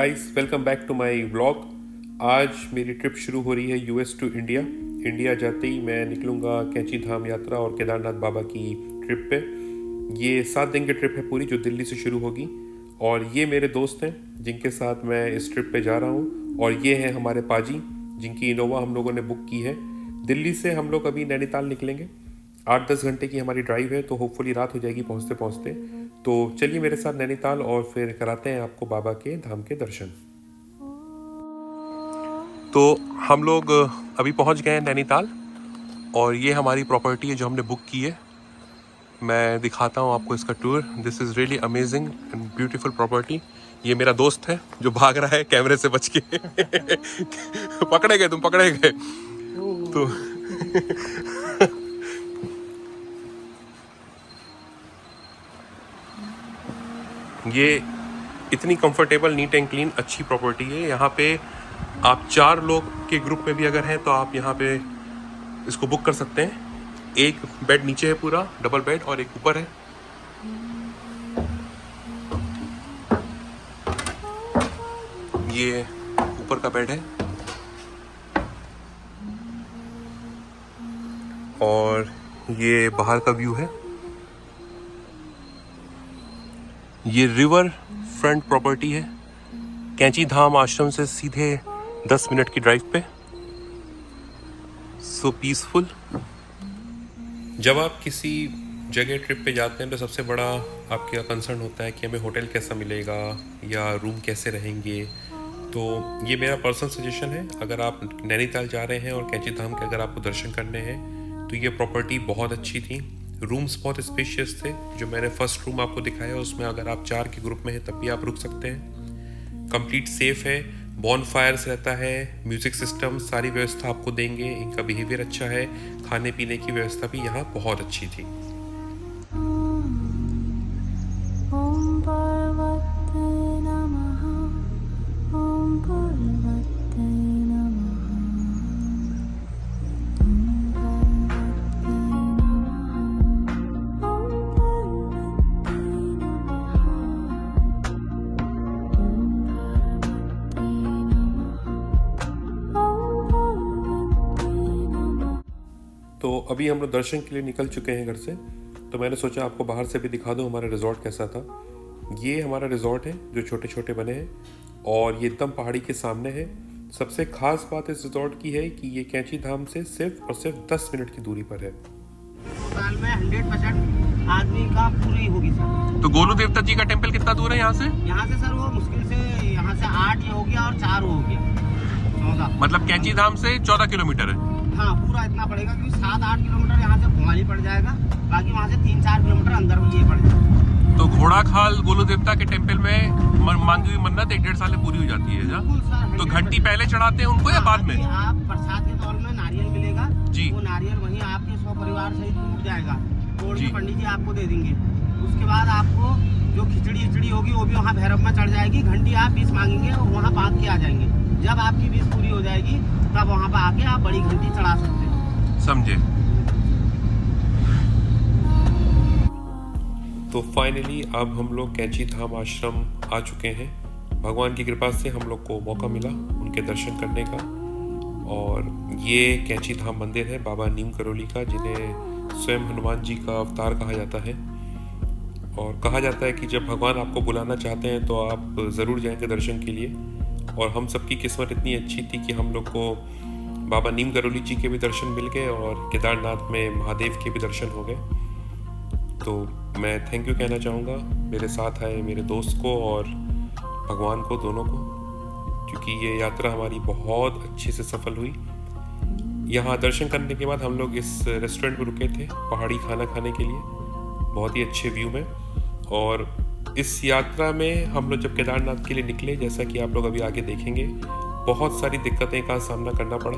Guys, welcome back to my vlog. आज मेरी trip शुरू हो रही है यूएस टू इंडिया। इंडिया जाते ही मैं निकलूँगा कैंची धाम यात्रा और केदारनाथ बाबा की ट्रिप पे। ये 7 दिन की ट्रिप है पूरी, जो दिल्ली से शुरू होगी। और ये मेरे दोस्त हैं जिनके साथ मैं इस ट्रिप पे जा रहा हूँ। और ये हैं हमारे पाजी, जिनकी इनोवा हम लोगों ने बुक की है। दिल्ली से हम लोग अभी नैनीताल निकलेंगे। 8-10 घंटे की हमारी ड्राइव है, तो होपफुली रात हो जाएगी पहुँचते पहुँचते। तो चलिए मेरे साथ नैनीताल और फिर कराते हैं आपको बाबा के धाम के दर्शन। तो हम लोग अभी पहुंच गए हैं नैनीताल और ये हमारी प्रॉपर्टी है जो हमने बुक की है। मैं दिखाता हूं आपको इसका tour. This is really amazing and beautiful property. ये मेरा दोस्त है जो भाग रहा है कैमरे से बच के पकड़े गए, तुम पकड़े गए। तो ये इतनी कंफर्टेबल, नीट एंड क्लीन, अच्छी प्रॉपर्टी है। यहाँ पे आप 4 लोग के ग्रुप में भी अगर हैं तो आप यहाँ पे इसको बुक कर सकते हैं। एक बेड नीचे है पूरा डबल बेड और एक ऊपर है। ये ऊपर का बेड है और ये बाहर का व्यू है। ये रिवर फ्रंट प्रॉपर्टी है, कैंची धाम आश्रम से सीधे 10 मिनट की ड्राइव पे। सो पीसफुल। जब आप किसी जगह ट्रिप पे जाते हैं तो सबसे बड़ा आपका कंसर्न होता है कि हमें होटल कैसा मिलेगा या रूम कैसे रहेंगे। तो ये मेरा पर्सनल सजेशन है, अगर आप नैनीताल जा रहे हैं और कैंची धाम के अगर आपको दर्शन करने हैं तो ये प्रॉपर्टी बहुत अच्छी थी। रूम्स बहुत स्पेशियस थे। जो मैंने फर्स्ट रूम आपको दिखाया उसमें अगर आप 4 के ग्रुप में हैं तब भी आप रुक सकते हैं। कंप्लीट सेफ है, बॉन फायर्स रहता है, म्यूज़िक सिस्टम, सारी व्यवस्था आपको देंगे। इनका बिहेवियर अच्छा है, खाने पीने की व्यवस्था भी यहाँ बहुत अच्छी थी। तो अभी हम लोग दर्शन के लिए निकल चुके हैं घर से। तो मैंने सोचा आपको बाहर से भी दिखा दूं हमारा रिजॉर्ट कैसा था। ये हमारा रिजॉर्ट है जो छोटे छोटे बने हैं और ये एकदम पहाड़ी के सामने है। सबसे खास बात इस रिजॉर्ट की है कि ये कैंची धाम से सिर्फ और सिर्फ 10 मिनट की दूरी पर है। साल में 100% आदमी का पूरी होगी सर। तो गोलू देवता जी का टेम्पल कितना दूर है यहाँ से? यहाँ से सर वो मुश्किल से यहाँ से 8 ये हो गया और 4 हो गया 14। मतलब कैंची धाम से 14 किलोमीटर है। हाँ, पूरा इतना पड़ेगा क्योंकि 7-8 किलोमीटर यहाँ से भोपाली पड़ जाएगा, बाकी वहाँ से 3-4 किलोमीटर अंदर ये पड़ जाएगा। तो घोड़ा खाल गोलू देवता के टेम्पल में मांगी हुई मन्नत 1-1.5 साल में पूरी हो जाती है जा? तो घंटी पहले चढ़ाते हैं उनको या बाद में? आप प्रसाद के तौर में नारियल मिलेगा जी। वो नारियल वहीं आपके 100 परिवार सहित टूट जाएगा, तोड़ के पंडित जी आपको दे देंगे। उसके बाद आपको जो खिचड़ी होगी वो भी वहाँ भैरव में चढ़ जाएगी। घंटी आप 20 मांगेंगे और वहाँ बांध के आ जाएंगे। जब आपकी 20 पूरी हो जाएगी तब वहाँ पर आके आप बड़ी घंटी चढ़ा सकते हैं। समझे? तो फाइनली अब हम लोग कैंची धाम आश्रम आ चुके हैं। भगवान की कृपा से हम लोग को मौका मिला उनके दर्शन करने का। और ये कैंची धाम मंदिर है बाबा नीम करोली का, जिन्हें स्वयं हनुमान जी का अवतार कहा जाता है। और कहा जाता है कि जब भगवान आपको बुलाना चाहते हैं तो आप ज़रूर जाएंगे दर्शन के लिए। और हम सबकी किस्मत इतनी अच्छी थी कि हम लोग को बाबा नीम करोली जी के भी दर्शन मिल गए और केदारनाथ में महादेव के भी दर्शन हो गए। तो मैं थैंक यू कहना चाहूँगा मेरे साथ आए मेरे दोस्त को और भगवान को, दोनों को, क्योंकि ये यात्रा हमारी बहुत अच्छे से सफल हुई। यहाँ दर्शन करने के बाद हम लोग इस रेस्टोरेंट में रुके थे पहाड़ी खाना खाने के लिए, बहुत ही अच्छे व्यू में। और इस यात्रा में हम लोग जब केदारनाथ के लिए निकले, जैसा कि आप लोग अभी आगे देखेंगे, बहुत सारी दिक्कतें का सामना करना पड़ा।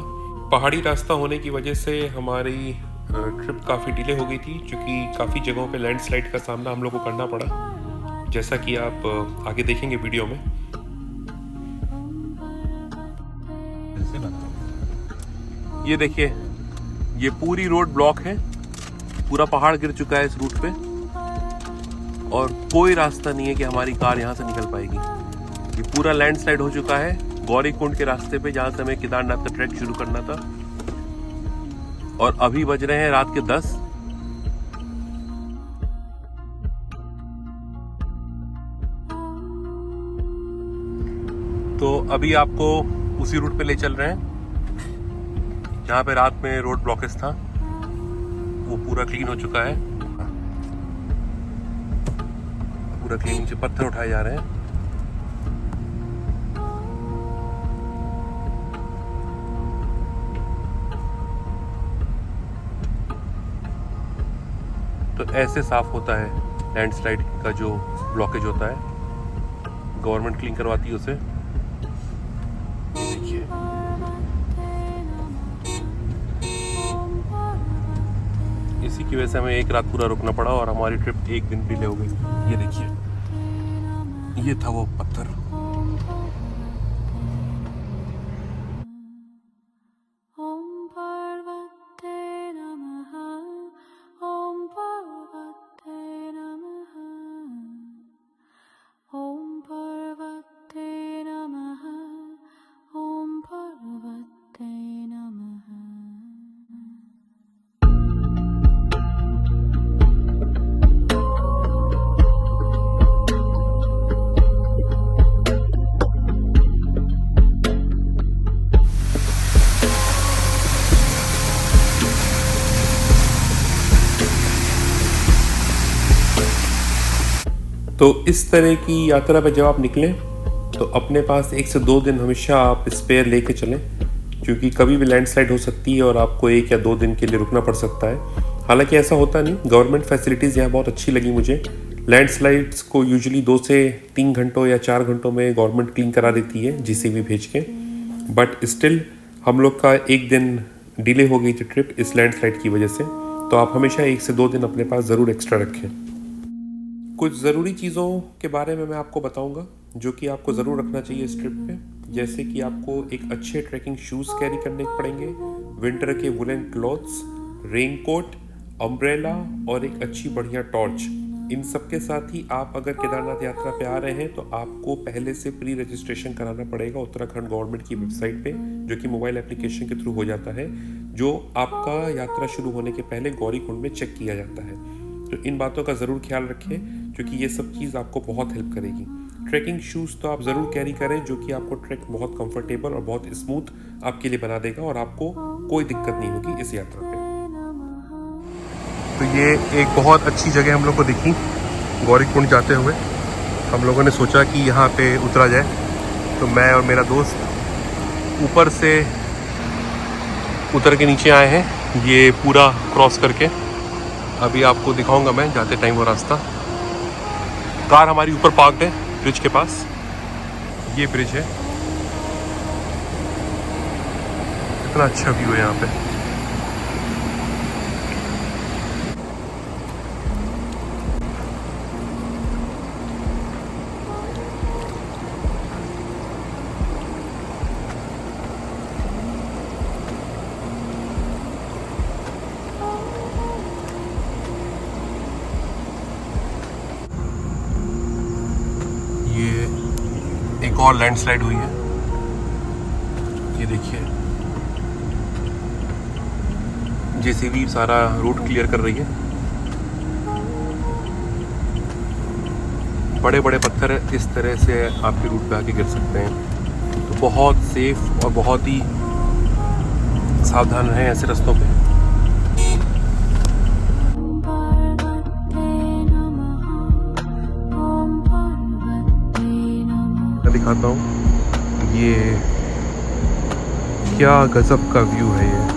पहाड़ी रास्ता होने की वजह से हमारी ट्रिप काफ़ी डिले हो गई थी, क्योंकि काफ़ी जगहों पे लैंडस्लाइड का सामना हम लोग को करना पड़ा, जैसा कि आप आगे देखेंगे वीडियो में। ये देखिए, ये पूरी रोड ब्लॉक है, पूरा पहाड़ गिर चुका है इस रूट पे और कोई रास्ता नहीं है कि हमारी कार यहाँ से निकल पाएगी। ये पूरा लैंडस्लाइड हो चुका है गौरीकुंड के रास्ते पे, जहां से हमें केदारनाथ का ट्रैक शुरू करना था। और अभी बज रहे हैं रात के 10। तो अभी आपको उसी रूट पे ले चल रहे हैं जहाँ पे रात में रोड ब्लॉकेज था, वो पूरा क्लीन हो चुका है। पूरा क्लीनिंग से पत्थर उठाए जा रहे हैं। तो ऐसे साफ होता है लैंडस्लाइड का जो ब्लॉकेज होता है, गवर्नमेंट क्लीन करवाती है उसे। देखिए इसी की वजह से हमें एक रात पूरा रुकना पड़ा और हमारी ट्रिप एक दिन डिले हो गई। ये देखिए, ये था वो पत्थर। तो इस तरह की यात्रा पर जब आप निकलें तो अपने पास 1 से 2 दिन हमेशा आप स्पेयर लेके चलें, क्योंकि कभी भी लैंडस्लाइड हो सकती है और आपको 1 या 2 दिन के लिए रुकना पड़ सकता है। हालांकि ऐसा होता नहीं, गवर्नमेंट फैसिलिटीज़ यहाँ बहुत अच्छी लगी मुझे। लैंडस्लाइड्स को यूजुअली 2 से 3 घंटों या 4 घंटों में गवर्नमेंट क्लीन करा देती है JCB भेज के, बट स्टिल हम लोग का 1 दिन डिले हो गई थी ट्रिप इस लैंडस्लाइड की वजह से। तो आप हमेशा 1 से 2 दिन अपने पास ज़रूर एक्स्ट्रा रखें। कुछ ज़रूरी चीज़ों के बारे में मैं आपको बताऊंगा जो कि आपको ज़रूर रखना चाहिए इस ट्रिप पे, जैसे कि आपको एक अच्छे ट्रैकिंग शूज़ कैरी करने पड़ेंगे, विंटर के वुलन क्लॉथ्स, रेनकोट, अम्ब्रेला और एक अच्छी बढ़िया टॉर्च। इन सब के साथ ही आप अगर केदारनाथ यात्रा पे आ रहे हैं तो आपको पहले से प्री रजिस्ट्रेशन कराना पड़ेगा उत्तराखंड गवर्नमेंट की वेबसाइट पे, जो कि मोबाइल एप्लीकेशन के थ्रू हो जाता है, जो आपका यात्रा शुरू होने के पहले गौरीकुंड में चेक किया जाता है। तो इन बातों का ज़रूर ख्याल रखें, क्योंकि ये सब चीज़ आपको बहुत हेल्प करेगी। ट्रैकिंग शूज़ तो आप ज़रूर कैरी करें, जो कि आपको ट्रैक बहुत कंफर्टेबल और बहुत स्मूथ आपके लिए बना देगा और आपको कोई दिक्कत नहीं होगी इस यात्रा पे। तो ये एक बहुत अच्छी जगह हम लोग को दिखी गौरीकुंड जाते हुए। हम लोगों ने सोचा कि यहाँ पे उतरा जाए, तो मैं और मेरा दोस्त ऊपर से उतर के नीचे आए हैं, ये पूरा क्रॉस करके। अभी आपको दिखाऊंगा मैं जाते टाइम वो रास्ता। कार हमारी ऊपर पार्क्ड है ब्रिज के पास, ये ब्रिज है। कितना अच्छा व्यू है यहाँ पे। एक और लैंडस्लाइड हुई है, ये देखिए। JCB सारा रूट क्लियर कर रही है। बड़े बड़े पत्थर इस तरह से आपके रूट पे आके गिर सकते हैं, तो बहुत सेफ और बहुत ही सावधान रहें ऐसे रास्तों पे। दिखाता हूँ, ये क्या गजब का व्यू है ये।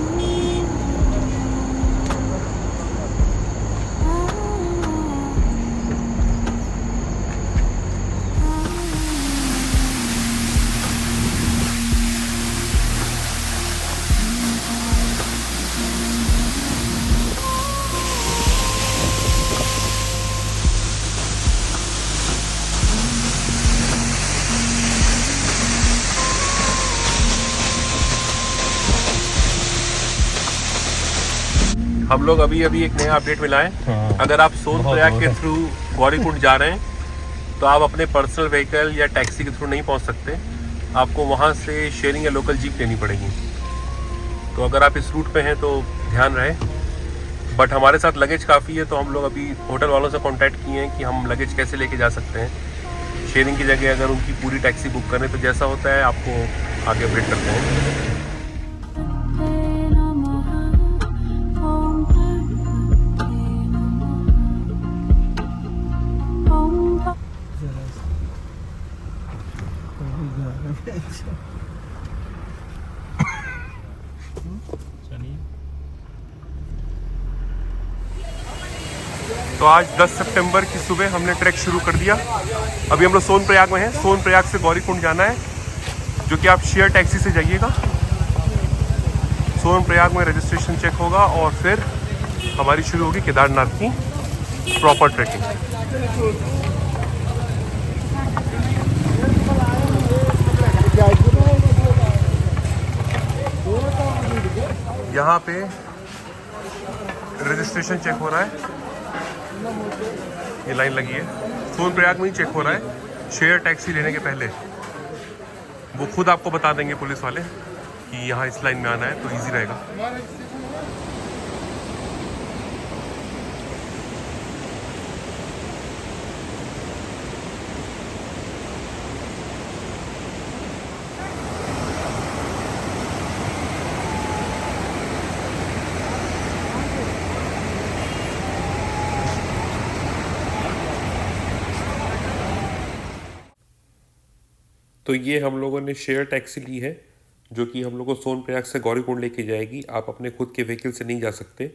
हम लोग अभी एक नया अपडेट मिला है। अगर आप सोनप्रयाग के थ्रू गौरीकुंड जा रहे हैं तो आप अपने पर्सनल व्हीकल या टैक्सी के थ्रू नहीं पहुंच सकते, आपको वहां से शेयरिंग या लोकल जीप लेनी पड़ेगी। तो अगर आप इस रूट पे हैं तो ध्यान रहे। बट हमारे साथ लगेज काफ़ी है, तो हम लोग अभी होटल वालों से कांटेक्ट किए हैं कि हम लगेज कैसे लेके जा सकते हैं। शेयरिंग की जगह अगर उनकी पूरी टैक्सी बुक करें तो जैसा होता है आपको आगे अपडेट करते हैं। तो आज 10 सितंबर की सुबह हमने ट्रैक शुरू कर दिया। अभी हम लोग सोनप्रयाग में हैं। सोनप्रयाग से गौरीकुंड जाना है, जो कि आप शेयर टैक्सी से जाइएगा। सोनप्रयाग में रजिस्ट्रेशन चेक होगा और फिर हमारी शुरू होगी केदारनाथ की प्रॉपर ट्रैकिंग। यहाँ पे रजिस्ट्रेशन चेक हो रहा है, ये लाइन लगी है। सोनप्रयाग में ही चेक हो रहा है शेयर टैक्सी लेने के पहले। वो खुद आपको बता देंगे पुलिस वाले कि यहाँ इस लाइन में आना है, तो इजी रहेगा। तो ये हम लोगों ने शेयर टैक्सी ली है, जो कि हम लोग को सोनप्रयाग से गौरीकुंड लेके जाएगी। आप अपने खुद के व्हीकल से नहीं जा सकते।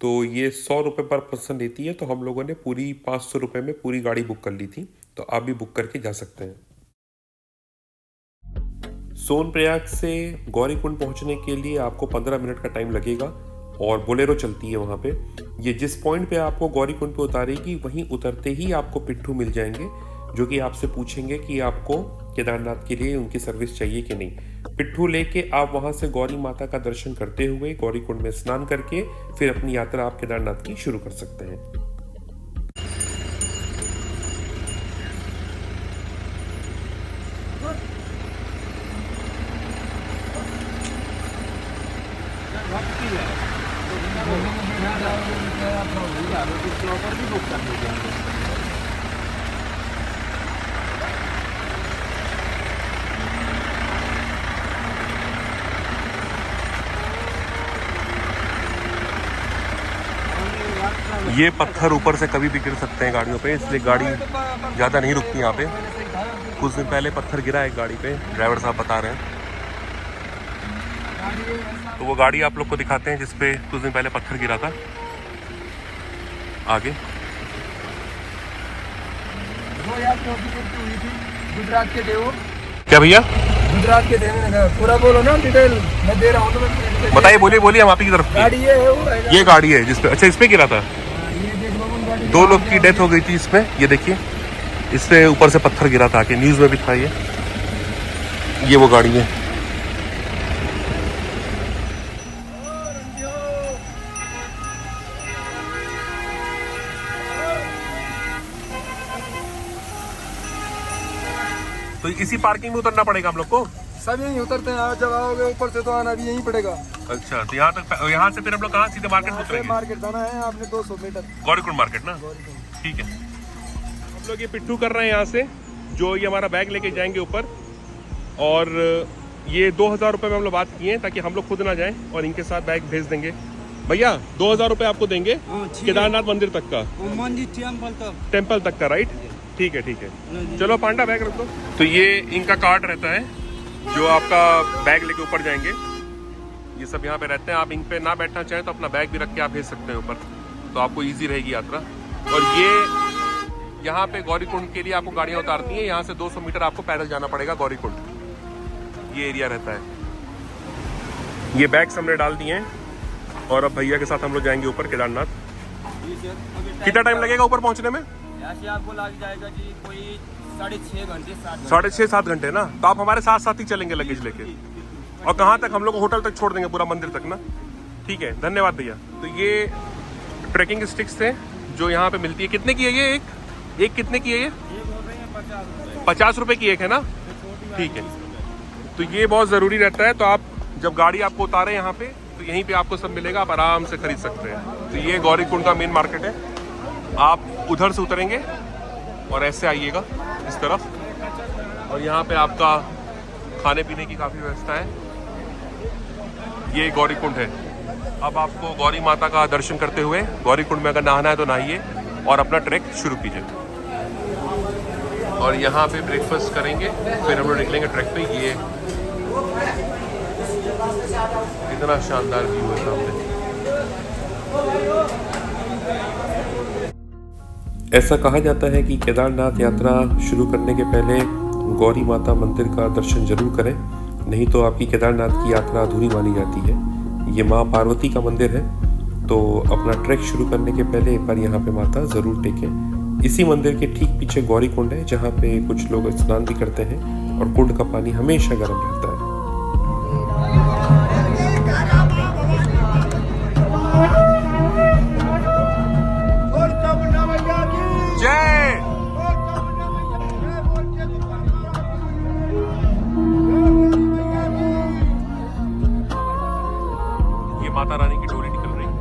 तो ये 100 रुपये पर पर्सन देती है। तो हम लोगों ने पूरी 500 रुपये में पूरी गाड़ी बुक कर ली थी, तो आप भी बुक करके जा सकते हैं। सोनप्रयाग से गौरीकुंड पहुंचने के लिए आपको 15 मिनट का टाइम लगेगा और बोलेरो चलती है वहाँ पे। ये जिस पॉइंट पे आपको गौरीकुंड पे उतारेगी, वहीं उतरते ही आपको पिट्ठू मिल जाएंगे, जो कि आपसे पूछेंगे कि आपको केदारनाथ के लिए उनकी सर्विस चाहिए कि नहीं। पिट्ठू लेके आप वहां से गौरी माता का दर्शन करते हुए गौरीकुंड में स्नान करके फिर अपनी यात्रा आप केदारनाथ की शुरू कर सकते हैं। ये पत्थर ऊपर से कभी भी गिर सकते हैं गाड़ियों पे, इसलिए गाड़ी ज़्यादा नहीं रुकती यहाँ पे। कुछ दिन पहले पत्थर गिरा एक गाड़ी पे, ड्राइवर साहब बता रहे हैं। तो वो गाड़ी आप लोग को दिखाते हैं जिसपे कुछ दिन पहले पत्थर गिरा था। आगे गुजरात के देवो क्या भैया? गुजरात के देवो पूरा बोलो ना, डिटेल मैं दे रहा हूँ। बताइए, बोलिए बोलिए, हम आप ही की तरफ। गाड़ी ये गाड़ी है जिसपे, अच्छा इस पे गिरा था। 2 लोग की डेथ हो गई थी इसमें। ये देखिए, इससे ऊपर से पत्थर गिरा था, कि न्यूज़ में भी था। ये वो गाड़ी है। तो इसी पार्किंग में उतरना पड़ेगा हम लोग को। सब यहीं उतरते हैं, जब आओगे ऊपर से तो आना भी यहीं पड़ेगा। अच्छा, तो यहाँ तक, यहाँ से फिर हम लोग कहाँ सीधे मार्केट उतरेंगे? मार्केट जाना है आपने 200 मीटर, गौरीकुंड मार्केट ना। ठीक है, हम लोग ये पिट्ठू कर रहे हैं यहाँ से, जो ये हमारा बैग लेके जाएंगे ऊपर। और ये 2000 रुपये में हम लोग बात किए हैं, ताकि हम लोग खुद ना जाएं और इनके साथ बैग भेज देंगे। भैया 2000 रुपये आपको देंगे केदारनाथ मंदिर तक का, टेम्पल तक का, राइट? ठीक है ठीक है, चलो पांडा बैग रख दो। तो ये इनका कार्ड रहता है, जो आपका बैग लेके ऊपर जाएंगे। ये सब यहाँ पे रहते हैं। आप इन पे ना बैठना चाहें तो अपना बैग भी रख के आप भेज सकते हैं ऊपर, तो आपको इजी रहेगी यात्रा। और ये यहाँ पे गौरीकुंड के लिए आपको गाड़ियाँ उतारती हैं। यहाँ से 200 मीटर आपको पैदल जाना पड़ेगा गौरीकुंड। ये एरिया रहता है। ये बैग्स हमने डाल दिए हैं और अब भैया के साथ हम लोग जाएंगे ऊपर केदारनाथ। कितना टाइम लगेगा ऊपर पहुँचने में? ऐसे आपको लग जाएगा जी कोई 6.5 घंटे, 6.5-7 घंटे ना। तो आप हमारे साथ साथ ही चलेंगे लगेज लेके। और कहाँ तक? हम लोग होटल तक छोड़ देंगे, पूरा मंदिर तक ना। ठीक है, धन्यवाद भैया। तो ये ट्रैकिंग स्टिक्स थे जो यहाँ पे मिलती है। कितने की है ये? एक कितने की है ये? 50 रुपए की एक है ना, ठीक है। तो ये बहुत ज़रूरी रहता है। तो आप जब गाड़ी आपको उतारे यहाँ पे, तो यहीं पे आपको सब मिलेगा, आप आराम से खरीद सकते हैं। तो ये गौरीकुंड का मेन मार्केट है। आप उधर से उतरेंगे और ऐसे आइएगा इस तरफ, और यहाँ पे आपका खाने पीने की काफ़ी व्यवस्था है। ये गौरीकुंड है। अब आपको गौरी माता का दर्शन करते हुए गौरीकुंड में अगर नहाना है तो नहाइए और अपना ट्रैक शुरू कीजिए। और यहाँ पे ब्रेकफास्ट करेंगे, फिर हम लोग निकलेंगे ट्रैक पे। ये इतना शानदार व्यू है सामने। ऐसा कहा जाता है कि केदारनाथ यात्रा शुरू करने के पहले गौरी माता मंदिर का दर्शन जरूर करें, नहीं तो आपकी केदारनाथ की यात्रा अधूरी मानी जाती है। ये माँ पार्वती का मंदिर है, तो अपना ट्रैक शुरू करने के पहले एक बार यहाँ पे माता ज़रूर टेकें। इसी मंदिर के ठीक पीछे गौरी कुंड है, जहाँ पे कुछ लोग स्नान भी करते हैं, और कुंड का पानी हमेशा गर्म रहता है। जय माता रानी की डोरी निकल रही है।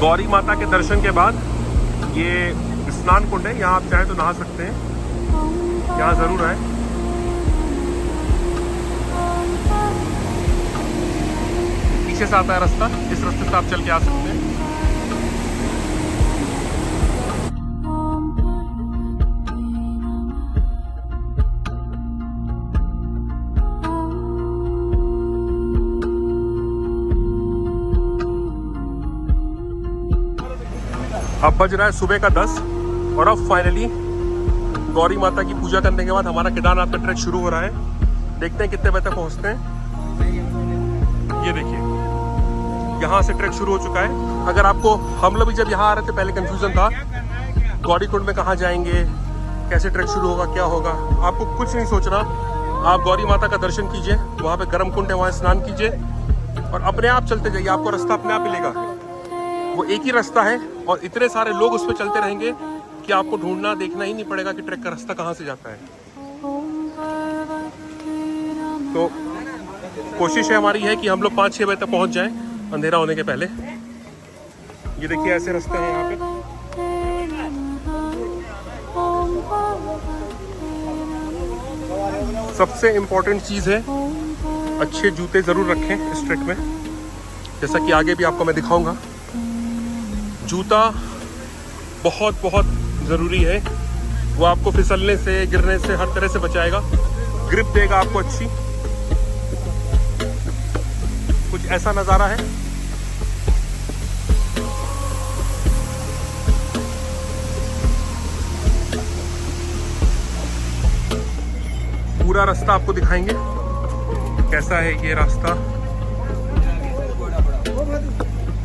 गौरी माता के दर्शन के बाद ये स्नान कुंड है, यहाँ आप चाहे तो नहा सकते हैं। यहाँ जरूर आए। पीछे से आता है रास्ता, इस रास्ते से आप चल के आ सकते हैं। अब बज रहा है सुबह का 10, और अब फाइनली गौरी माता की पूजा करने के बाद हमारा केदारनाथ का ट्रैक शुरू हो रहा है। देखते हैं कितने बजे तक पहुंचते हैं। ये देखिए, यहाँ से ट्रैक शुरू हो चुका है। अगर आपको, हम लोग भी जब यहाँ आ रहे थे पहले कंफ्यूजन था, गौरीकुंड में कहाँ जाएंगे, कैसे ट्रैक शुरू होगा, क्या होगा। आपको कुछ नहीं सोचना, आप गौरी माता का दर्शन कीजिए, वहाँ पे गर्म कुंड है, वहाँ स्नान कीजिए और अपने आप चलते जाइए। आपको रास्ता अपने आप मिलेगा। वो एक ही रास्ता है और इतने सारे लोग उस पर चलते रहेंगे कि आपको ढूंढना, देखना ही नहीं पड़ेगा कि ट्रैक का रास्ता कहाँ से जाता है। तो कोशिश है हमारी है कि हम लोग 5-6 बजे तक पहुँच जाएं, अंधेरा होने के पहले। ये देखिए, ऐसे रास्ते हैं यहाँ पे। सबसे इम्पोर्टेंट चीज़ है, अच्छे जूते ज़रूर रखें इस ट्रैक में, जैसा कि आगे भी आपको मैं दिखाऊंगा। जूता बहुत बहुत ज़रूरी है, वो आपको फिसलने से, गिरने से, हर तरह से बचाएगा, ग्रिप देगा आपको अच्छी। कुछ ऐसा नज़ारा है। पूरा रास्ता आपको दिखाएंगे कैसा है ये रास्ता।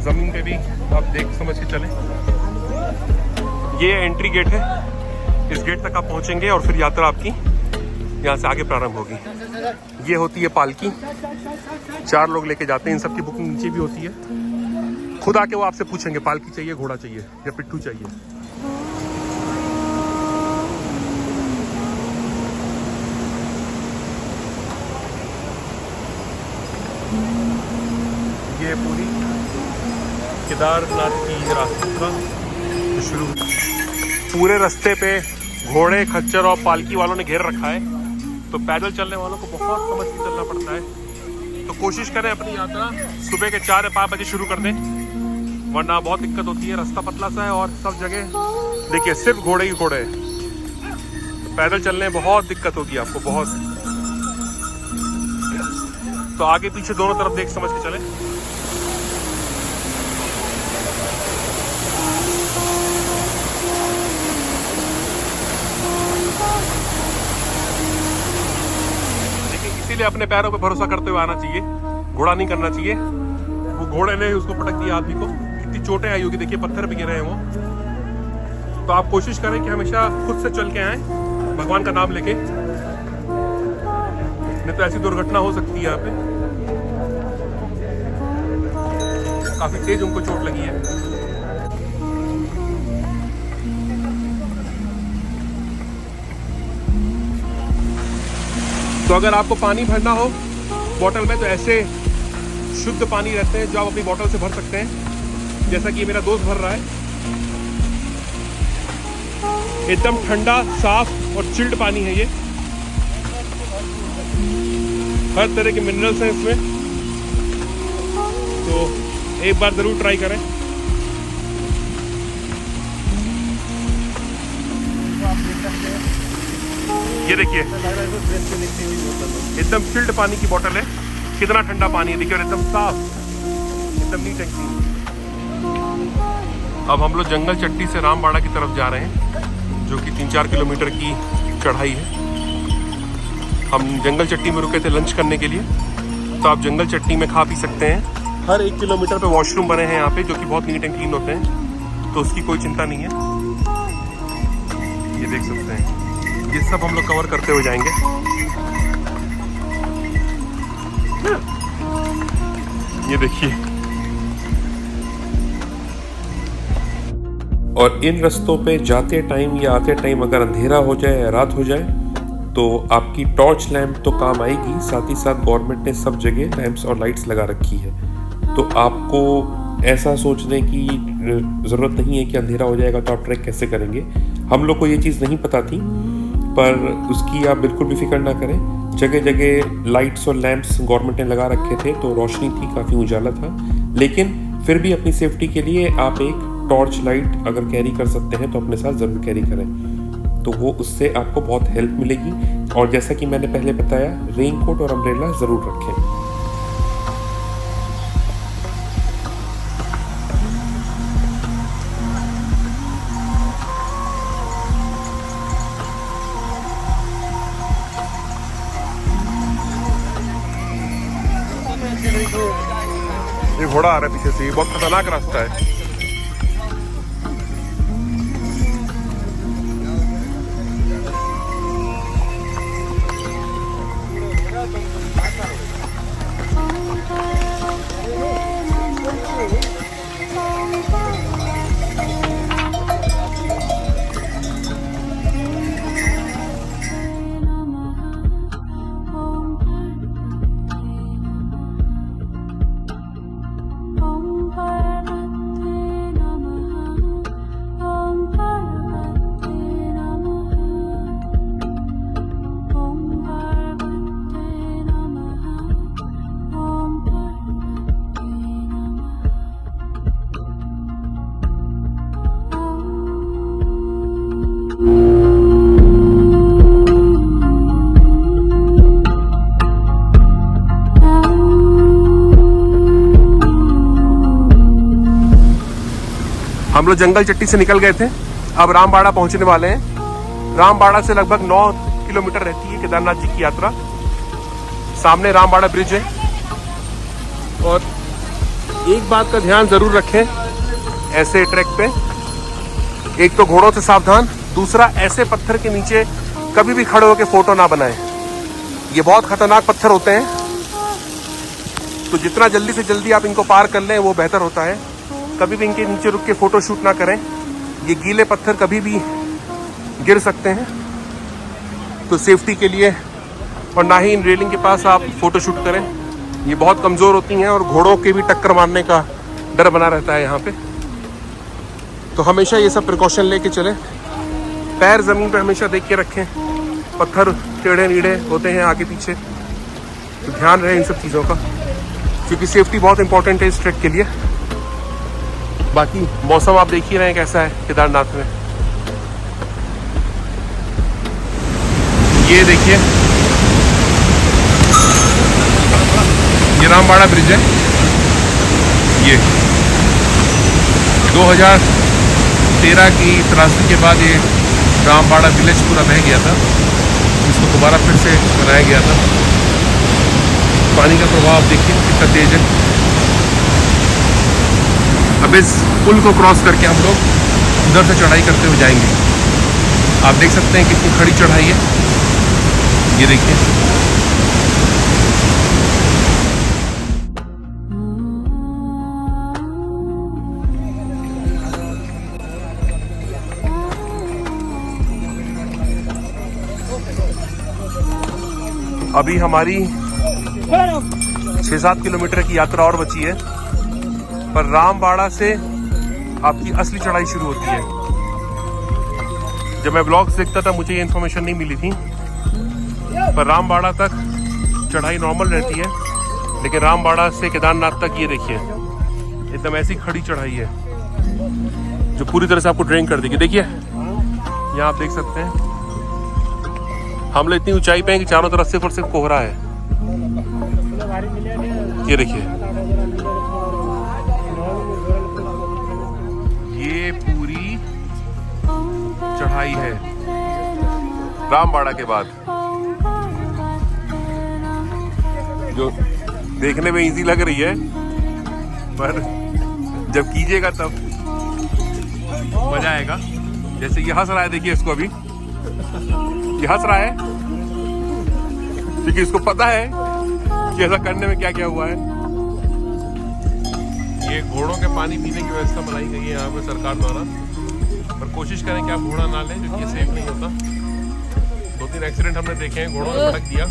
जमीन पे भी आप देख समझ के चलें। ये एंट्री गेट है, इस गेट तक आप पहुंचेंगे और फिर यात्रा आपकी यहाँ से आगे प्रारंभ होगी। ये होती है पालकी, 4 लोग लेके जाते हैं। इन सब की बुकिंग नीचे भी होती है। खुद आके वो आपसे पूछेंगे पालकी चाहिए, घोड़ा चाहिए या पिट्ठू चाहिए। ये पूरी केदारनाथ की रास्ता शुरू। पूरे रास्ते पे घोड़े, खच्चर और पालकी वालों ने घेर रखा है, तो पैदल चलने वालों को बहुत समझ के चलना पड़ता है। तो कोशिश करें अपनी यात्रा सुबह के 4 या 5 बजे शुरू कर दें, वरना बहुत दिक्कत होती है। रास्ता पतला सा है और सब जगह देखिए सिर्फ घोड़े ही घोड़े हैं, तो पैदल चलने में बहुत दिक्कत होगी आपको, बहुत। तो आगे पीछे दोनों तरफ देख समझ के चलें। देखिए, इसीलिए अपने पैरों पे भरोसा करते हुए आना चाहिए, घोड़ा नहीं करना चाहिए। वो घोड़े ने उसको पटक दिया आदमी को, कितनी चोटें आई होगी, देखिए पत्थर भी गिरे हैं वो। तो आप कोशिश करें कि हमेशा खुद से चल के आए भगवान का नाम लेके, नहीं तो ऐसी दुर्घटना हो सकती है यहाँ पे। काफी तेज उनको चोट लगी है। तो अगर आपको पानी भरना हो बोतल में तो ऐसे शुद्ध पानी रहते हैं जो आप अपनी बोतल से भर सकते हैं, जैसा कि मेरा दोस्त भर रहा है। एकदम ठंडा, साफ और चिल्ड पानी है ये। हर तरह के मिनरल्स हैं इसमें, तो एक बार जरूर ट्राई करें। ये देखिए एकदम चिल्ड पानी की बोतल है, कितना ठंडा पानी है देखिए, और एकदम साफ, एकदम नीट एंड क्लीन। अब हम लोग जंगल चट्टी से रामबाड़ा की तरफ जा रहे हैं, जो कि 3-4 किलोमीटर की चढ़ाई है। हम जंगल चट्टी में रुके थे लंच करने के लिए, तो आप जंगल चट्टी में खा पी सकते हैं। हर 1 किलोमीटर पे वॉशरूम बने हैं यहाँ पे, जो कि बहुत नीट एंड क्लीन होते हैं, तो उसकी कोई चिंता नहीं है। ये देख सकते हैं, ये सब हम लोग कवर करते हुए जाएंगे। ये देखिए, और इन रास्तों पे जाते टाइम या आते टाइम अगर अंधेरा हो जाए या रात हो जाए तो आपकी टॉर्च लैंप तो काम आएगी, साथ ही साथ गवर्नमेंट ने सब जगह लैंप्स और लाइट्स लगा रखी है। तो आपको ऐसा सोचने की ज़रूरत नहीं है कि अंधेरा हो जाएगा तो आप ट्रैक कैसे करेंगे। हम लोग को ये चीज़ नहीं पता थी, पर उसकी आप बिल्कुल भी फिक्र ना करें। जगह जगह लाइट्स और लैंप्स गवर्नमेंट ने लगा रखे थे, तो रोशनी थी, काफ़ी उजाला था। लेकिन फिर भी अपनी सेफ्टी के लिए आप एक टॉर्च लाइट अगर कैरी कर सकते हैं तो अपने साथ ज़रूर कैरी करें, तो वो उससे आपको बहुत हेल्प मिलेगी। और जैसा कि मैंने पहले बताया, रेनकोट और अम्ब्रेला ज़रूर रखें। ये घोड़ा आ रहा है पीछे से, ये बहुत खतरनाक रास्ता है। हम लोग जंगल चट्टी से निकल गए थे, अब रामबाड़ा पहुंचने वाले हैं। रामबाड़ा से लगभग 9 किलोमीटर रहती है केदारनाथ जी की यात्रा। सामने रामबाड़ा ब्रिज है। और एक बात का ध्यान जरूर रखें ऐसे ट्रैक पे, एक तो घोड़ों से सावधान, दूसरा ऐसे पत्थर के नीचे कभी भी खड़े होकर फोटो ना बनाएं। ये बहुत खतरनाक पत्थर होते हैं, तो जितना जल्दी से जल्दी आप इनको पार कर लें वो बेहतर होता है। कभी भी इनके नीचे रुक के फोटो शूट ना करें, ये गीले पत्थर कभी भी गिर सकते हैं, तो सेफ्टी के लिए। और ना ही इन रेलिंग के पास आप फोटो शूट करें, ये बहुत कमज़ोर होती हैं और घोड़ों के भी टक्कर मारने का डर बना रहता है यहाँ पे। तो हमेशा ये सब प्रिकॉशन लेके चलें। पैर ज़मीन पे हमेशा देख के रखें, पत्थर टेढ़े नीढ़े होते हैं आगे पीछे, तो ध्यान रहे इन सब चीज़ों का, क्योंकि सेफ्टी बहुत इंपॉर्टेंट है इस ट्रैक के लिए। बाकी मौसम आप देख ही रहे हैं कैसा है केदारनाथ में। ये देखिए, ये रामबाड़ा ब्रिज है। ये 2013 की त्रासदी के बाद ये रामबाड़ा विलेज पूरा बह गया था, इसको दोबारा फिर से बनाया गया था। पानी का प्रभाव देखिए कितना तेज है। अब इस पुल को क्रॉस करके हम लोग उधर से चढ़ाई करते हुए जाएंगे। आप देख सकते हैं कितनी खड़ी चढ़ाई है, ये देखिए। अभी हमारी 6-7 किलोमीटर की यात्रा और बची है, पर रामबाड़ा से आपकी असली चढ़ाई शुरू होती है। जब मैं ब्लॉग्स देखता था मुझे ये इन्फॉर्मेशन नहीं मिली थी, पर रामबाड़ा तक चढ़ाई नॉर्मल रहती है, लेकिन रामबाड़ा से केदारनाथ तक ये देखिए एकदम ऐसी खड़ी चढ़ाई है जो पूरी तरह से आपको ड्रेन कर देगी। देखिए यहाँ आप देख सकते हैं हम लोग इतनी ऊंचाई पे हैं कि चारों तरफ सिर्फ और सिर्फ कोहरा है। ये देखिए ये पूरी चढ़ाई है रामबाड़ा के बाद, जो देखने में इजी लग रही है, पर जब कीजिएगा तब मजा आएगा। जैसे ये हंस रहा है, देखिए इसको अभी ये हंस रहा है क्योंकि इसको पता है कि ऐसा करने में क्या क्या हुआ है। ये घोड़ों के पानी पीने की व्यवस्था बनाई गई है यहाँ पे सरकार द्वारा, पर कोशिश करें कि आप घोड़ा ना लें क्योंकि सेफ नहीं होता। 2-3 एक्सीडेंट हमने देखे हैं, घोड़ों ने पटक दिया।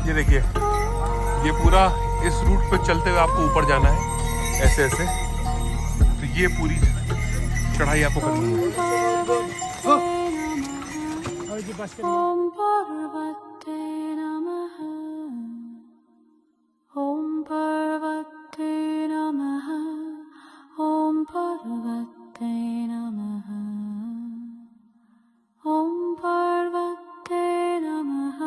ये देखिए ये पूरा इस रूट पे चलते हुए आपको ऊपर जाना है, ऐसे ऐसे। तो ये पूरी चढ़ाई आपको करनी है। ओम पर्वते नमः, ओम पर्वते नमः, ओम पर्वते नमः, ओम पर्वते नमः,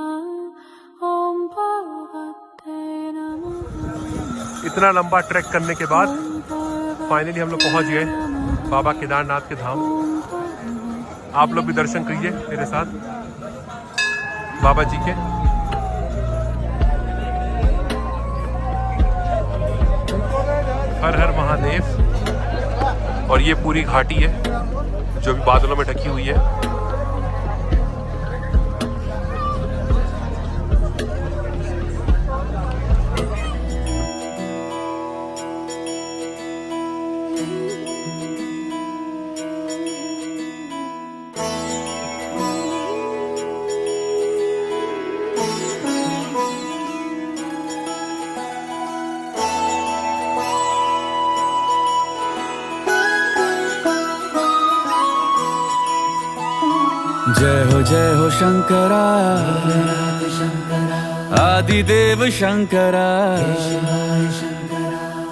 ओम पर्वते नमः। इतना लंबा ट्रैक करने के बाद फाइनली हम लोग पहुंच गए बाबा केदारनाथ के धाम। आप लोग भी दर्शन करिए मेरे साथ बाबा जी के। हर हर महादेव। और ये पूरी घाटी है जो भी बादलों में ढकी हुई है। जय हो शंकरा, आदिदेव शंकरा,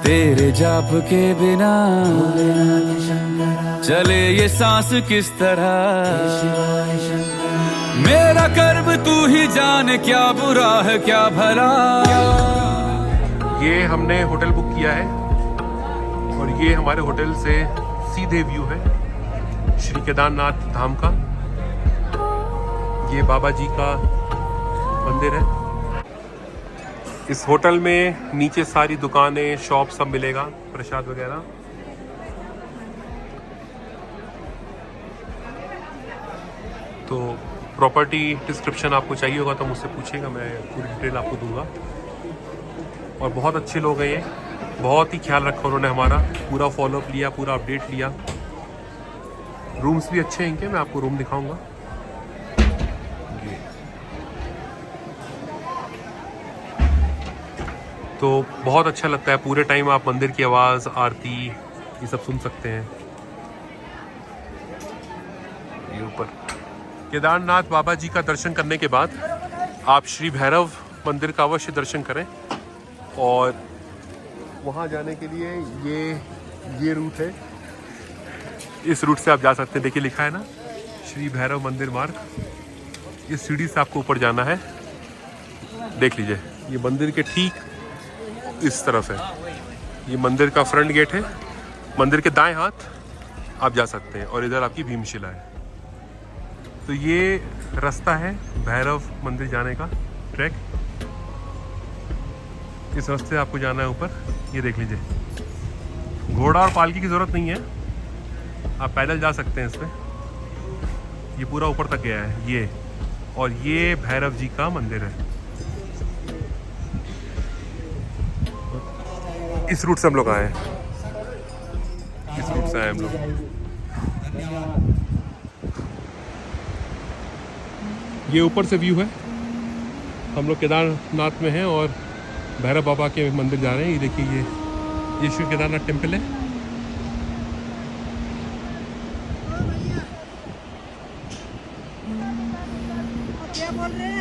तेरे जाप के बिना चले ये सांस किस तरह। मेरा कर्म तू ही जाने, क्या बुरा है क्या भला। ये हमने होटल बुक किया है और ये हमारे होटल से सीधे व्यू है श्री केदारनाथ धाम का। ये बाबा जी का मंदिर है। इस होटल में नीचे सारी दुकानें, शॉप सब मिलेगा, प्रसाद वगैरह। तो प्रॉपर्टी डिस्क्रिप्शन आपको चाहिए होगा तो मुझसे पूछिएगा, मैं पूरी डिटेल आपको दूंगा। और बहुत अच्छे लोग हैं ये, बहुत ही ख्याल रखा उन्होंने हमारा, पूरा फॉलोअप लिया, पूरा अपडेट लिया। रूम्स भी अच्छे हैं इनके, मैं आपको रूम दिखाऊंगा। तो बहुत अच्छा लगता है, पूरे टाइम आप मंदिर की आवाज़, आरती ये सब सुन सकते हैं। ये ऊपर केदारनाथ बाबा जी का दर्शन करने के बाद आप श्री भैरव मंदिर का अवश्य दर्शन करें। और वहाँ जाने के लिए ये रूट है, इस रूट से आप जा सकते हैं। देखिए लिखा है ना श्री भैरव मंदिर मार्ग। इस सीढ़ी से आपको ऊपर जाना है। देख लीजिए, ये मंदिर के ठीक इस तरफ है। ये मंदिर का फ्रंट गेट है। मंदिर के दाएं हाथ आप जा सकते हैं और इधर आपकी भीमशिला है। तो ये रास्ता है भैरव मंदिर जाने का, ट्रैक। इस रास्ते आपको जाना है ऊपर। ये देख लीजिए, घोड़ा और पालकी की ज़रूरत नहीं है, आप पैदल जा सकते हैं इस पर। ये पूरा ऊपर तक गया है ये, और ये भैरव जी का मंदिर है। इस रूट से हम लोग आए हैं, इस रूट से आए हम लोग। ये ऊपर से व्यू है। हम लोग केदारनाथ में हैं और भैरव बाबा के मंदिर जा रहे हैं। ये देखिए, ये श्री केदारनाथ टेम्पल है। क्या बोल रहे हैं?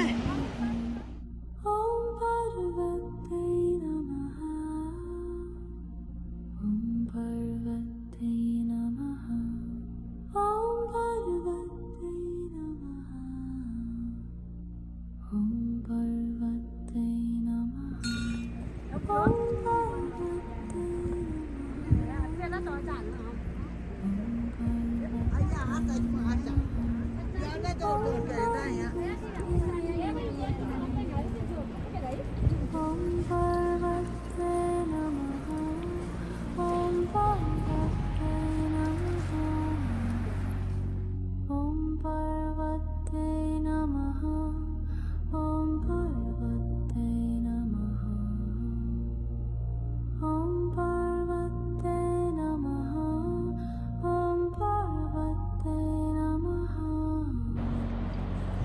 Om Parvate Namaha. Om Parvate Namaha. Om Parvate Namaha. Om Parvate Namaha. Om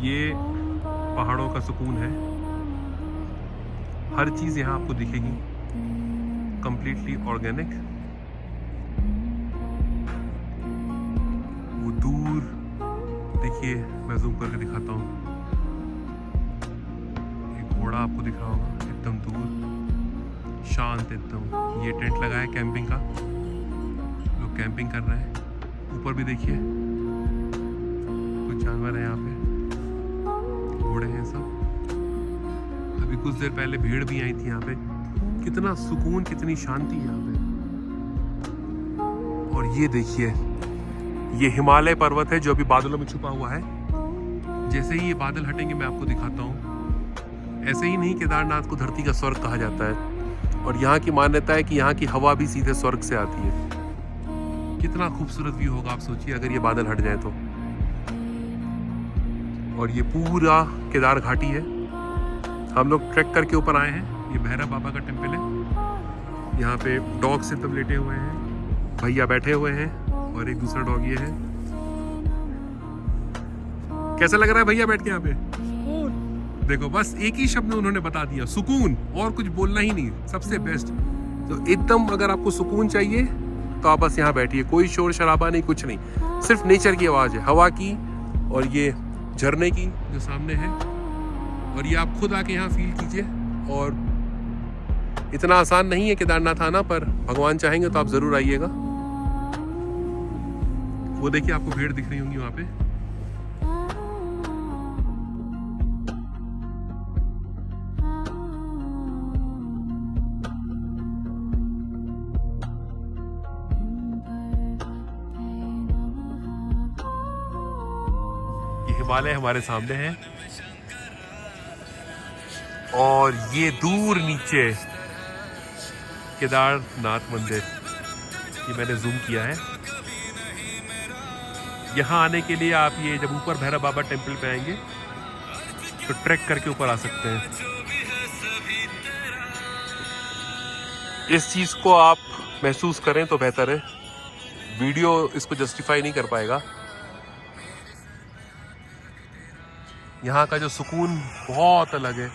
ये पहाड़ों का सुकून है। हर चीज़ यहाँ आपको दिखेगी कंप्लीटली ऑर्गेनिक। वो दूर देखिए, मैं जूम करके दिखाता हूँ। ये घोड़ा आपको दिख रहा होगा एकदम दूर, शांत एकदम। ये टेंट लगा है कैंपिंग का, लोग कैंपिंग कर रहे हैं। ऊपर भी देखिए कुछ जानवर है यहाँ पे, घोड़े हैं सब। अभी कुछ देर पहले भीड़ भी आई थी यहाँ पे। कितना सुकून, कितनी शांति है यहाँ पे। और ये देखिए, ये हिमालय पर्वत है जो अभी बादलों में छुपा हुआ है। जैसे ही ये बादल हटेंगे मैं आपको दिखाता हूँ। ऐसे ही नहीं, केदारनाथ को धरती का स्वर्ग कहा जाता है और यहाँ की मान्यता है कि यहाँ की हवा भी सीधे स्वर्ग से आती है। कितना खूबसूरत व्यू होगा, आप सोचिए अगर ये बादल हट जाए तो। और ये पूरा केदार घाटी है। हम लोग ट्रैक करके ऊपर आए हैं। ये भैरव बाबा का टेम्पल है। यहाँ पे डॉग से तब लेटे हुए हैं, भैया बैठे हुए हैं और एक दूसरा डॉग ये है। कैसा लग रहा है भैया बैठ के यहाँ पे? देखो, बस एक ही शब्द में उन्होंने बता दिया, सुकून। और कुछ बोलना ही नहीं, सबसे बेस्ट। तो एकदम अगर आपको सुकून चाहिए तो आप बस यहाँ बैठिए। कोई शोर शराबा नहीं, कुछ नहीं, सिर्फ नेचर की आवाज़ है, हवा की और ये झरने की जो सामने है। और ये आप खुद आके यहाँ फील कीजिए। और इतना आसान नहीं है केदारनाथ आना, पर भगवान चाहेंगे तो आप ज़रूर आइएगा। वो देखिए, आपको भीड़ दिख रही होंगी वहाँ पे। ये हिमालय हमारे सामने है और ये दूर नीचे केदारनाथ मंदिर, ये मैंने जूम किया है। यहाँ आने के लिए आप ये जब ऊपर भैरव बाबा टेम्पल पे आएंगे तो ट्रैक करके ऊपर आ सकते हैं। इस चीज़ को आप महसूस करें तो बेहतर है, वीडियो इसको जस्टिफाई नहीं कर पाएगा। यहाँ का जो सुकून बहुत अलग है।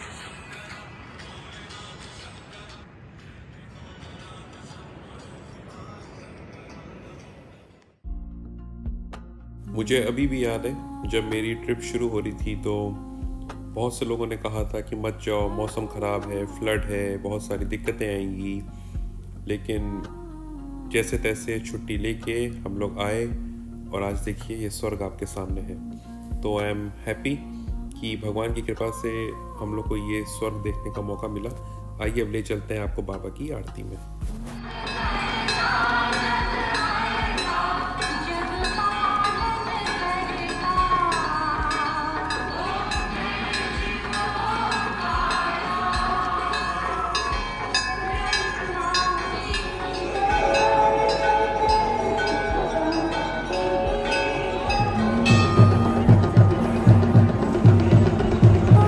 मुझे अभी भी याद है जब मेरी ट्रिप शुरू हो रही थी तो बहुत से लोगों ने कहा था कि मत जाओ, मौसम ख़राब है, फ्लड है, बहुत सारी दिक्कतें आएंगी। लेकिन जैसे तैसे छुट्टी लेके हम लोग आए और आज देखिए ये स्वर्ग आपके सामने है। तो आई एम हैप्पी कि भगवान की कृपा से हम लोग को ये स्वर्ग देखने का मौका मिला। आइए अब ले चलते हैं आपको बाबा की आरती में।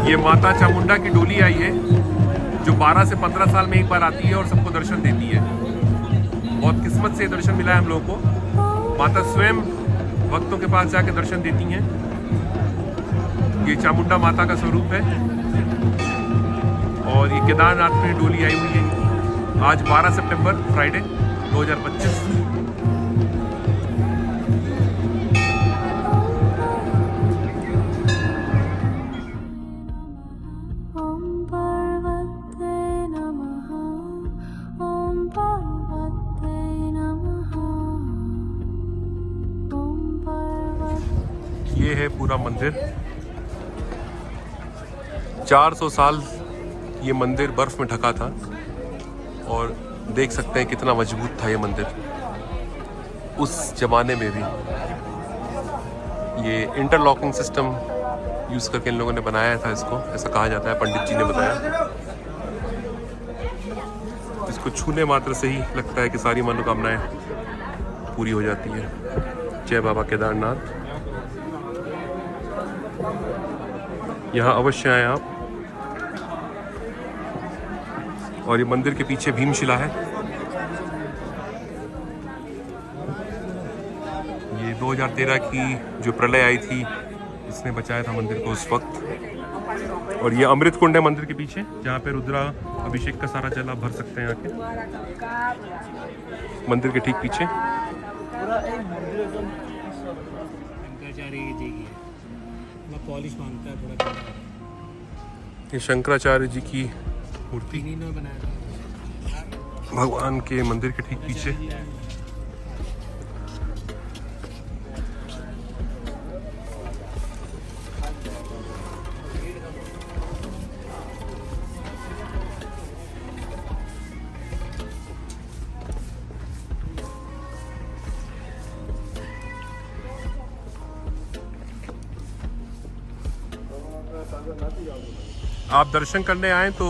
ये माता चामुंडा की डोली आई है जो 12 से 15 साल में एक बार आती है और सबको दर्शन देती है। बहुत किस्मत से दर्शन मिला है हम लोगों को। माता स्वयं भक्तों के पास जाके दर्शन देती हैं। ये चामुंडा माता का स्वरूप है और ये केदारनाथ में डोली आई हुई है। आज 12 सितंबर फ्राइडे 2025। ये है पूरा मंदिर। 400 साल ये मंदिर बर्फ में ढका था और देख सकते हैं कितना मजबूत था ये मंदिर उस जमाने में भी। ये इंटरलॉकिंग सिस्टम यूज करके इन लोगों ने बनाया था इसको, ऐसा कहा जाता है, पंडित जी ने बताया। इसको छूने मात्र से ही लगता है कि सारी मनोकामनाएं पूरी हो जाती है। जय बाबा केदारनाथ। यहाँ अवश्य आए आप। और ये मंदिर के पीछे भीमशिला है। ये 2013 की जो प्रलय आई थी इसने बचाया था मंदिर को उस वक्त। और ये अमृत कुंड है मंदिर के पीछे, जहाँ पे रुद्रा अभिषेक का सारा जल आप भर सकते हैं आके। मंदिर के ठीक पीछे शंकराचार्य जी की पॉलिश मांगता है थोड़ा। ये शंकराचार्य जी की मूर्ति इन्होंने बनाया था भगवान के मंदिर के ठीक पीछे। आप दर्शन करने आए तो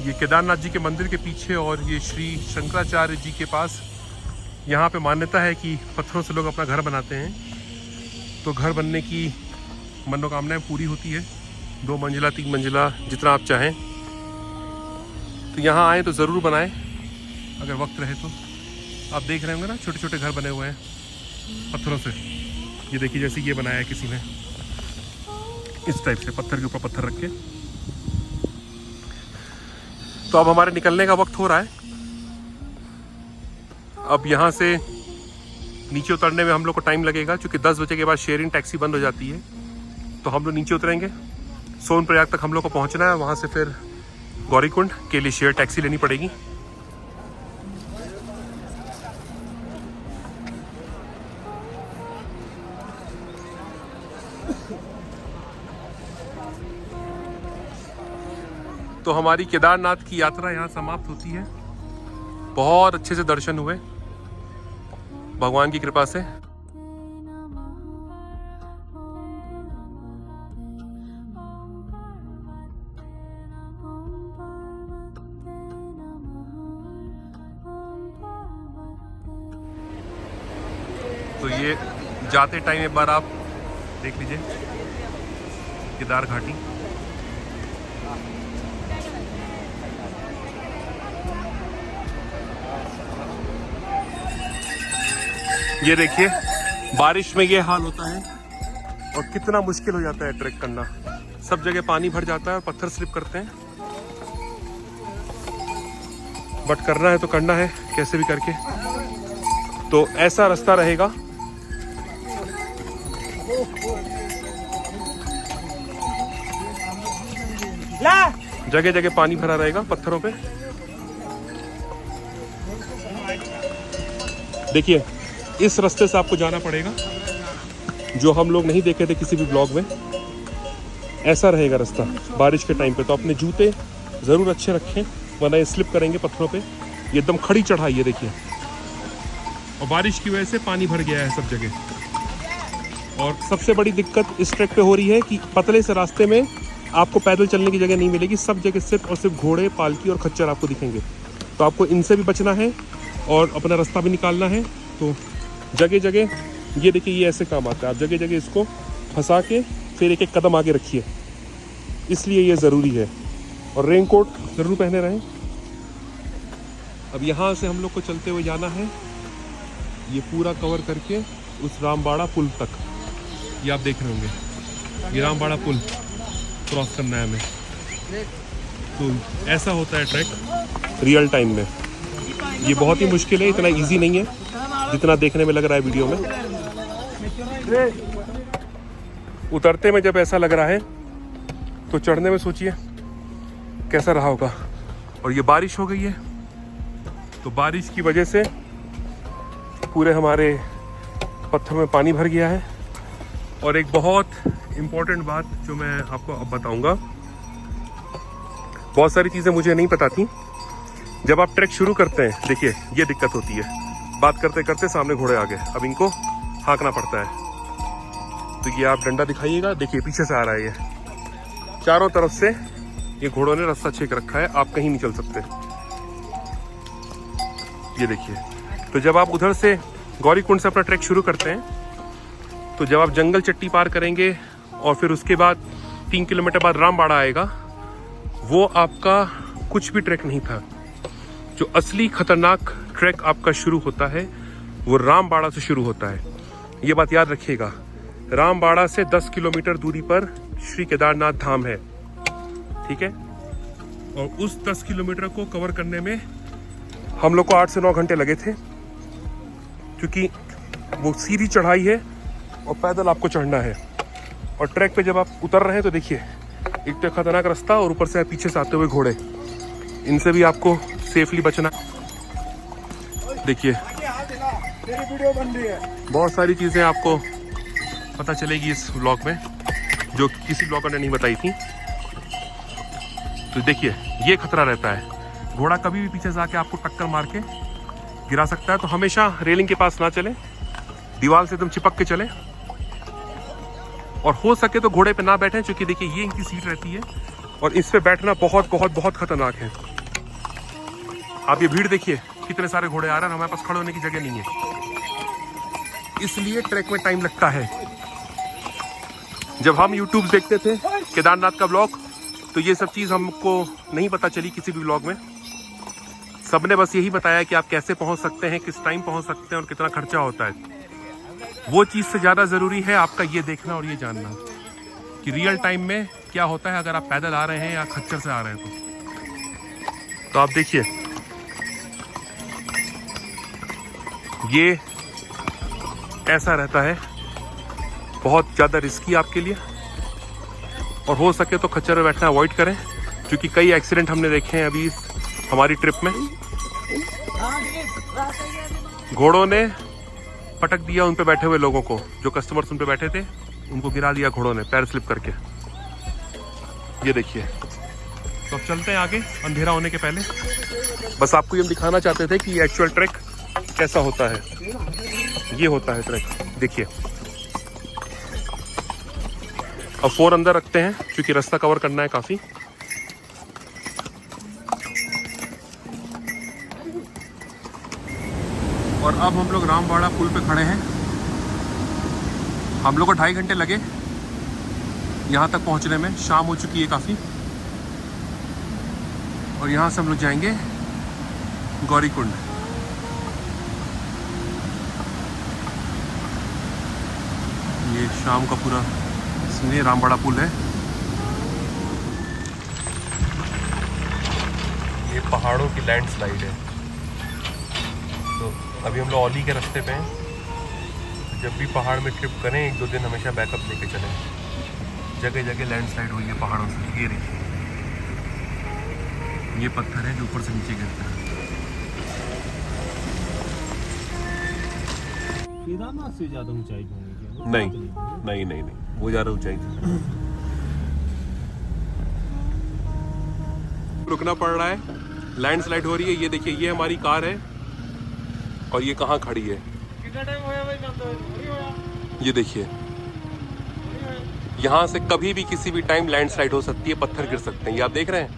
ये केदारनाथ जी के मंदिर के पीछे और ये श्री शंकराचार्य जी के पास यहाँ पे मान्यता है कि पत्थरों से लोग अपना घर बनाते हैं, तो घर बनने की मनोकामनाएं पूरी होती है। 2 मंजिला 3 मंजिला जितना आप चाहें। तो यहाँ आए तो ज़रूर बनाएं अगर वक्त रहे तो। आप देख रहे होंगे ना छोटे छोटे घर बने हुए हैं पत्थरों से। ये देखिए जैसे ये बनाया है किसी ने, इस टाइप से पत्थर के ऊपर पत्थर रख के। तो अब हमारे निकलने का वक्त हो रहा है। अब यहाँ से नीचे उतरने में हम लोग को टाइम लगेगा, क्योंकि 10 बजे के बाद शेयरिंग टैक्सी बंद हो जाती है। तो हम लोग नीचे उतरेंगे। सोनप्रयाग तक हम लोग को पहुँचना है, वहाँ से फिर गौरीकुंड के लिए शेयर टैक्सी लेनी पड़ेगी। तो हमारी केदारनाथ की यात्रा यहाँ समाप्त होती है। बहुत अच्छे से दर्शन हुए भगवान की कृपा से। तो ये जाते टाइम एक बार आप देख लीजिए केदार घाटी। ये देखिए बारिश में ये हाल होता है और कितना मुश्किल हो जाता है ट्रैक करना। सब जगह पानी भर जाता है और पत्थर स्लिप करते हैं, बट करना है तो करना है कैसे भी करके। तो ऐसा रास्ता रहेगा। जगह जगह पानी भरा रहेगा पत्थरों पे। देखिए इस रास्ते से आपको जाना पड़ेगा, जो हम लोग नहीं देखे थे किसी भी ब्लॉग में। ऐसा रहेगा रास्ता बारिश के टाइम पे, तो अपने जूते ज़रूर अच्छे रखें वरना ये स्लिप करेंगे पत्थरों पे। ये एकदम खड़ी चढ़ाई है देखिए, और बारिश की वजह से पानी भर गया है सब जगह। और सबसे बड़ी दिक्कत इस ट्रैक पे हो रही है कि पतले से रास्ते में आपको पैदल चलने की जगह नहीं मिलेगी, सब जगह सिर्फ और सिर्फ घोड़े, पालकी और खच्चर आपको दिखेंगे। तो आपको इनसे भी बचना है और अपना रास्ता भी निकालना है। तो जगह जगह ये देखिए, ये ऐसे काम आता है। आप जगह जगह इसको फंसा के फिर एक एक कदम आगे रखिए, इसलिए ये ज़रूरी है। और रेनकोट ज़रूर पहने रहें। अब यहाँ से हम लोग को चलते हुए जाना है, ये पूरा कवर करके उस रामबाड़ा पुल तक। ये आप देख रहे होंगे, ये रामबाड़ा पुल क्रॉस करना है हमें। तो ऐसा होता है ट्रैक रियल टाइम में। ये बहुत ही मुश्किल है, इतना इजी नहीं है जितना देखने में लग रहा है वीडियो में। उतरते में जब ऐसा लग रहा है तो चढ़ने में सोचिए कैसा रहा होगा। और ये बारिश हो गई है, तो बारिश की वजह से पूरे हमारे पत्थर में पानी भर गया है। और एक बहुत इम्पोर्टेंट बात जो मैं आपको अब बताऊंगा, बहुत सारी चीज़ें मुझे नहीं पता थी। जब आप ट्रैक शुरू करते हैं, देखिए ये दिक्कत होती है, बात करते करते सामने घोड़े आ गए, अब इनको हाँकना पड़ता है। तो ये आप डंडा दिखाइएगा, देखिए पीछे से आ रहा है ये, चारों तरफ से ये घोड़ों ने रास्ता छेक रखा है, आप कहीं नहीं चल सकते। ये देखिए, तो जब आप उधर से गौरीकुंड से अपना ट्रैक शुरू करते हैं, तो जब आप जंगल चट्टी पार करेंगे और फिर उसके बाद 3 किलोमीटर बाद रामबाड़ा आएगा, वो आपका कुछ भी ट्रैक नहीं था। जो असली खतरनाक ट्रैक आपका शुरू होता है वो रामबाड़ा से शुरू होता है। ये बात याद रखिएगा, रामबाड़ा से 10 किलोमीटर दूरी पर श्री केदारनाथ धाम है, ठीक है। और उस 10 किलोमीटर को कवर करने में हम लोग को 8 से 9 घंटे लगे थे, क्योंकि वो सीधी चढ़ाई है और पैदल आपको चढ़ना है। और ट्रैक पे जब आप उतर रहे हैं तो देखिए, एक तो खतरनाक रास्ता और ऊपर से पीछे से आते हुए घोड़े, इनसे भी आपको सेफली बचना। देखिए बहुत सारी चीज़ें आपको पता चलेगी इस व्लॉग में जो किसी ब्लॉगर ने नहीं बताई थी। तो देखिए ये खतरा रहता है, घोड़ा कभी भी पीछे से आके आपको टक्कर मार के गिरा सकता है। तो हमेशा रेलिंग के पास ना चलें, दीवार से एकदम चिपक के चलें, और हो सके तो घोड़े पे ना बैठें, क्योंकि देखिए ये इनकी सीट रहती है और इस पे बैठना बहुत बहुत बहुत खतरनाक है। आप ये भीड़ देखिए, कितने सारे घोड़े आ रहे हैं, हमारे पास खड़े होने की जगह नहीं है, इसलिए ट्रैक में टाइम लगता है। जब हम यूट्यूब देखते थे केदारनाथ का ब्लॉग, तो ये सब चीज़ हमको नहीं पता चली किसी भी ब्लॉग में। सबने बस यही बताया कि आप कैसे पहुंच सकते हैं, किस टाइम पहुंच सकते हैं और कितना खर्चा होता है। वो चीज़ से ज़्यादा ज़रूरी है आपका ये देखना और ये जानना कि रियल टाइम में क्या होता है अगर आप पैदल आ रहे हैं या खच्चर से आ रहे हैं। तो आप देखिए ये ऐसा रहता है, बहुत ज़्यादा रिस्की आपके लिए, और हो सके तो खच्चर में बैठना अवॉइड करें, क्योंकि कई एक्सीडेंट हमने देखे हैं अभी हमारी ट्रिप में। घोड़ों ने पटक दिया उन पे बैठे हुए लोगों को, जो कस्टमर्स उन पे बैठे थे उनको गिरा दिया घोड़ों ने पैर स्लिप करके। ये देखिए, तो अब चलते हैं आगे अंधेरा होने के पहले। बस आपको ये दिखाना चाहते थे कि एक्चुअल ट्रैक कैसा होता है। ये होता है ट्रैक, देखिए। अब फोन अंदर रखते हैं क्योंकि रास्ता कवर करना है काफी। और अब हम लोग रामबाड़ा पुल पे खड़े हैं। हम लोग को 2.5 घंटे लगे यहाँ तक पहुँचने में, शाम हो चुकी है काफ़ी। और यहाँ से हम लोग जाएंगे गौरीकुंड। ये शाम का पूरा इसमें रामबाड़ा पुल है। ये पहाड़ों की लैंडस्लाइड है। तो अभी हम लोग औली के रास्ते पे हैं। जब भी पहाड़ में ट्रिप करें 1-2 दिन हमेशा बैकअप लेके चलें। जगह जगह लैंडस्लाइड हुई है पहाड़ों से। ये देखिए, ये पत्थर है जो ऊपर से नीचे गिरता है। केदारनाथ से ज़्यादा ऊंचाई पे होंगे क्या? नहीं नहीं नहीं नहीं, वो ज़्यादा ऊंचाई थी। रुकना पड़ रहा है, लैंडस्लाइड हो रही है। ये देखिए, ये हमारी कार है और ये कहाँ खड़ी है, ये देखिए। यहाँ से कभी भी किसी भी टाइम लैंडस्लाइड हो सकती है, पत्थर गिर सकते हैं। ये आप देख रहे हैं,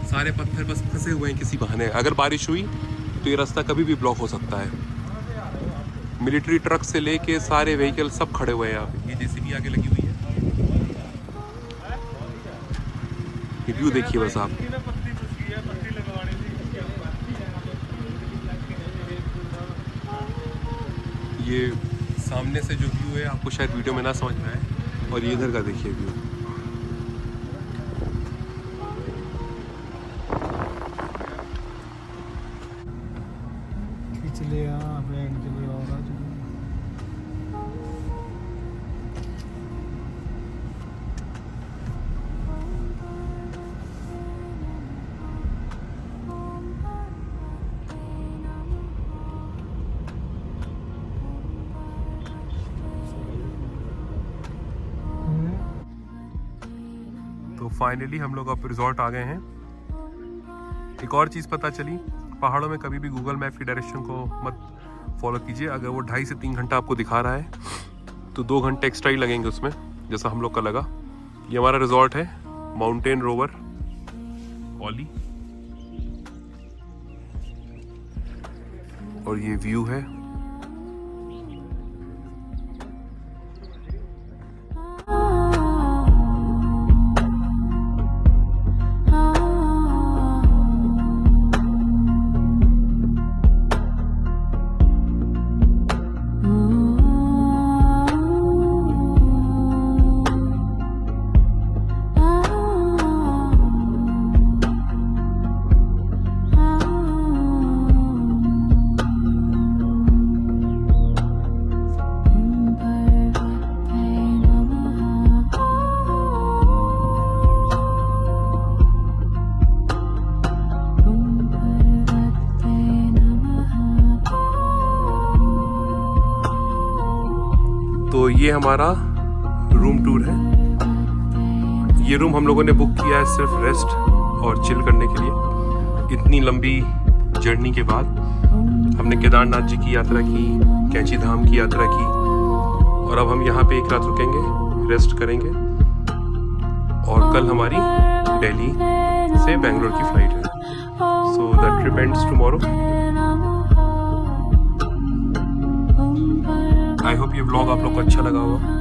सारे पत्थर बस फंसे हुए हैं किसी बहाने। अगर बारिश हुई तो ये रास्ता कभी भी ब्लॉक हो सकता है। मिलिट्री ट्रक से लेके सारे व्हीकल सब खड़े हुए हैं यहाँ पे। ये जेसीबी आगे लगी हुई है। ये व्यू देखिए बस आप। ये सामने से जो व्यू है आपको शायद वीडियो में ना समझ में आए, और ये इधर का देखिए व्यू। पिछले यहाँ बैंड के लिए और आज तो फाइनली हम लोग अब रिजॉर्ट आ गए हैं। एक और चीज़ पता चली, पहाड़ों में कभी भी गूगल मैप की डायरेक्शन को मत फॉलो कीजिए। अगर वो 2.5 से 3 घंटा आपको दिखा रहा है तो 2 घंटे एक्स्ट्रा ही लगेंगे उसमें, जैसा हम लोग का लगा। ये हमारा रिजॉर्ट है, माउंटेन रोवर ओली, और ये व्यू है। तो ये हमारा रूम टूर है। ये रूम हम लोगों ने बुक किया है सिर्फ रेस्ट और चिल करने के लिए। इतनी लंबी जर्नी के बाद हमने केदारनाथ जी की यात्रा की, कैंची धाम की यात्रा की, और अब हम यहाँ पे एक रात रुकेंगे, रेस्ट करेंगे, और कल हमारी दिल्ली से बेंगलोर की फ्लाइट है। So the trip ends tomorrow. I hope ये व्लॉग आप लोग को अच्छा लगा होगा।